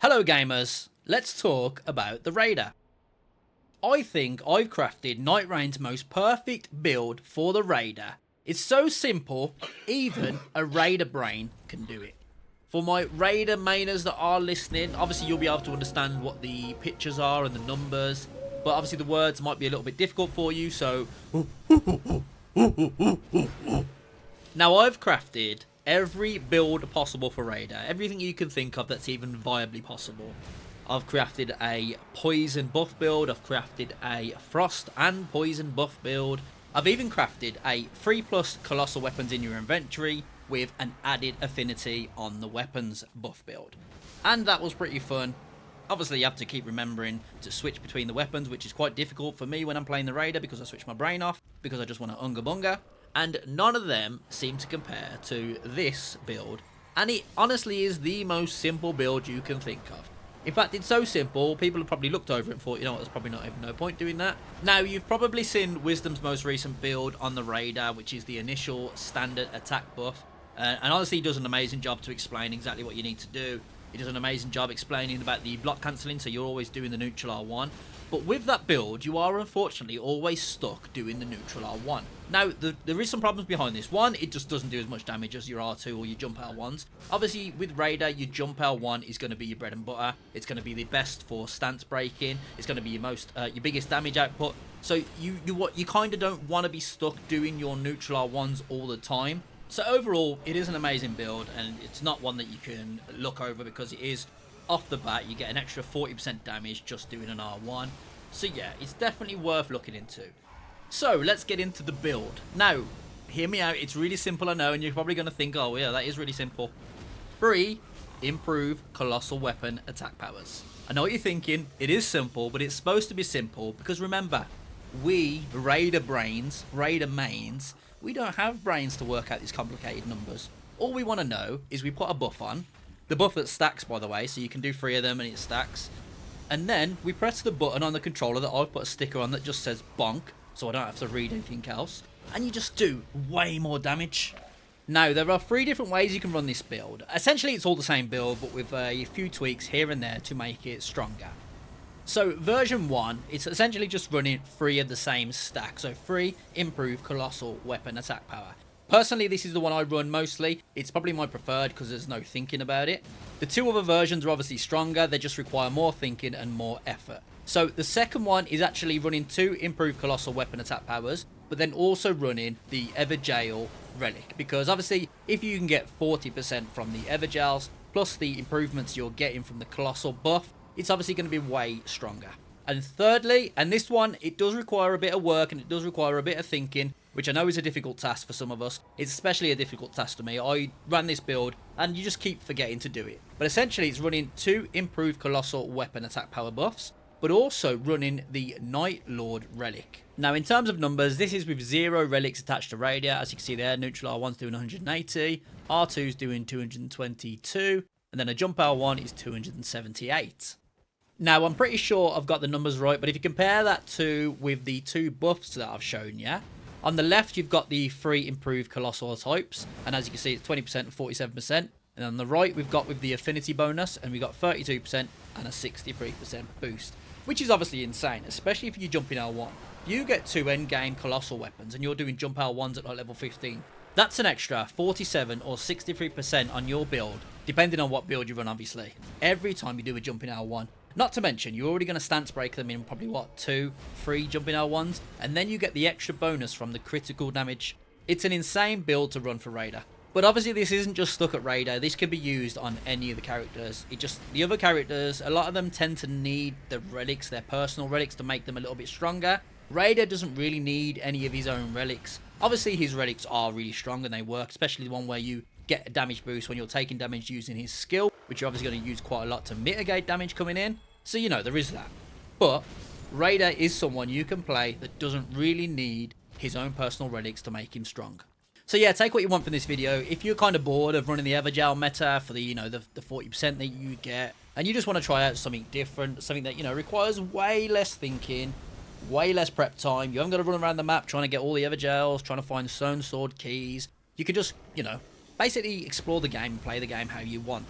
Hello gamers, let's talk about the Raider. I think I've crafted Nightrein's most perfect build for the Raider. It's so simple, even a Raider brain can do it. For my Raider mainers that are listening, obviously you'll be able to understand what the pictures are and the numbers, but obviously the words might be a little bit difficult for you, so... Now I've crafted every build possible for Raider, everything you can think of that's even viably possible. I've crafted a poison buff build, I've crafted a frost and poison buff build, I've even crafted a 3+ colossal weapons in your inventory with an added affinity on the weapons buff build. And that was pretty fun. Obviously you have to keep remembering to switch between the weapons, which is quite difficult for me when I'm playing the Raider because I switch my brain off, because I just want to unga bunga. And none of them seem to compare to this build, and it honestly is the most simple build you can think of. In fact, it's so simple, people have probably looked over it and thought, you know what, there's probably not even no point doing that. Now, you've probably seen Wisdom's most recent build on the Raider, which is the initial standard attack buff, and honestly he does an amazing job to explain exactly what you need to do. He does an amazing job explaining about the block cancelling, so you're always doing the neutral R1. But with that build, you are unfortunately always stuck doing the neutral R1. Now, there is some problems behind this. One, it just doesn't do as much damage as your R2 or your jump R1s. Obviously, with Raider, your jump R1 is going to be your bread and butter. It's going to be the best for stance breaking. It's going to be your biggest damage output. So you kind of don't want to be stuck doing your neutral R1s all the time. So overall, it is an amazing build, and it's not one that you can look over because it is, off the bat, you get an extra 40% damage just doing an R1. So yeah, it's definitely worth looking into. So let's get into the build. Now, hear me out, it's really simple, I know, and you're probably going to think, oh yeah, that is really simple. 3, improve colossal weapon attack powers. I know what you're thinking, it is simple, but it's supposed to be simple because remember, we, Raider brains, Raider mains, we don't have brains to work out these complicated numbers. All we want to know is we put a buff on. The buff that stacks, by the way, so you can do 3 of them and it stacks. And then we press the button on the controller that I've put a sticker on that just says bonk, so I don't have to read anything else. And you just do way more damage. Now, there are 3 different ways you can run this build. Essentially, it's all the same build, but with a few tweaks here and there to make it stronger. So, version 1, it's essentially just running 3 of the same stack. So, 3 improve colossal weapon attack power. Personally, this is the one I run mostly. It's probably my preferred because there's no thinking about it. The 2 other versions are obviously stronger. They just require more thinking and more effort. So, the second one is actually running 2 improved colossal weapon attack powers, but then also running the Everjail relic. Because obviously, if you can get 40% from the Everjails, plus the improvements you're getting from the colossal buff, it's obviously going to be way stronger. And thirdly, and this one, it does require a bit of work and it does require a bit of thinking, which I know is a difficult task for some of us. It's especially a difficult task to me. I ran this build and you just keep forgetting to do it. But essentially, it's running 2 improved colossal weapon attack power buffs, but also running the Night Lord relic. Now, in terms of numbers, this is with 0 relics attached to Raider. As you can see there, neutral R1's doing 180, R2's doing 222, and then a jump R1 is 278. Now, I'm pretty sure I've got the numbers right, but if you compare that to with the 2 buffs that I've shown you, on the left, you've got the 3 improved colossal types, and as you can see, it's 20% and 47%. And on the right, we've got with the affinity bonus, and we've got 32% and a 63% boost, which is obviously insane, especially if you jump in L1. If you get 2 endgame colossal weapons, and you're doing jump L1s at like level 15, that's an extra 47 or 63% on your build, depending on what build you run, obviously, every time you do a jump in L1. Not to mention, you're already going to stance break them in probably, what, 2, 3 jumping L1s, and then you get the extra bonus from the critical damage. It's an insane build to run for Raider. But obviously this isn't just stuck at Raider, this can be used on any of the characters. The other characters, a lot of them tend to need the relics, their personal relics, to make them a little bit stronger. Raider doesn't really need any of his own relics. Obviously his relics are really strong and they work, especially the one where you get a damage boost when you're taking damage using his skill, which you're obviously going to use quite a lot to mitigate damage coming in. So, you know, there is that. But Raider is someone you can play that doesn't really need his own personal relics to make him strong. So yeah, take what you want from this video. If you're kind of bored of running the Everjail meta for the, you know, the 40% that you get, and you just want to try out something different, something that, you know, requires way less thinking, way less prep time, you haven't got to run around the map trying to get all the Everjails, trying to find stone sword keys, you can just, you know, basically explore the game and play the game how you want.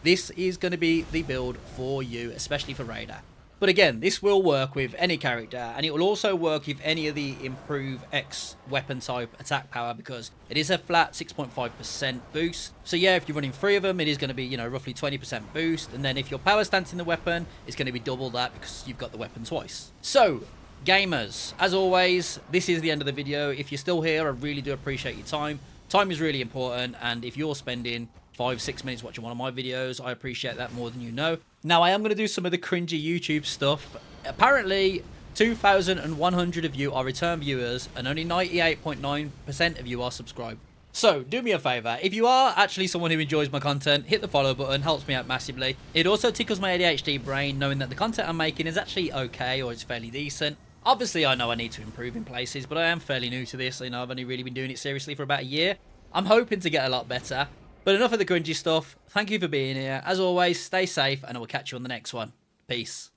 this is going to be the build for you, especially for Raider. But again, this will work with any character, and it will also work with any of the improved X weapon type attack power, because it is a flat 6.5% boost. So yeah, if you're running 3 of them, it is going to be, you know, roughly 20% boost. And then if you're power stancing the weapon, it's going to be double that because you've got the weapon twice. So gamers, as always, this is the end of the video. If you're still here, I really do appreciate your time. Time is really important, and if you're spending 5-6 minutes watching one of my videos, I appreciate that more than you know. Now, I am going to do some of the cringy YouTube stuff. Apparently, 2,100 of you are return viewers, and only 98.9% of you are subscribed. So, do me a favour, if you are actually someone who enjoys my content, hit the follow button, helps me out massively. It also tickles my ADHD brain, knowing that the content I'm making is actually okay, or it's fairly decent. Obviously, I know I need to improve in places, but I am fairly new to this. You know, I've only really been doing it seriously for about a year. I'm hoping to get a lot better. But enough of the cringy stuff. Thank you for being here. As always, stay safe, and I will catch you on the next one. Peace.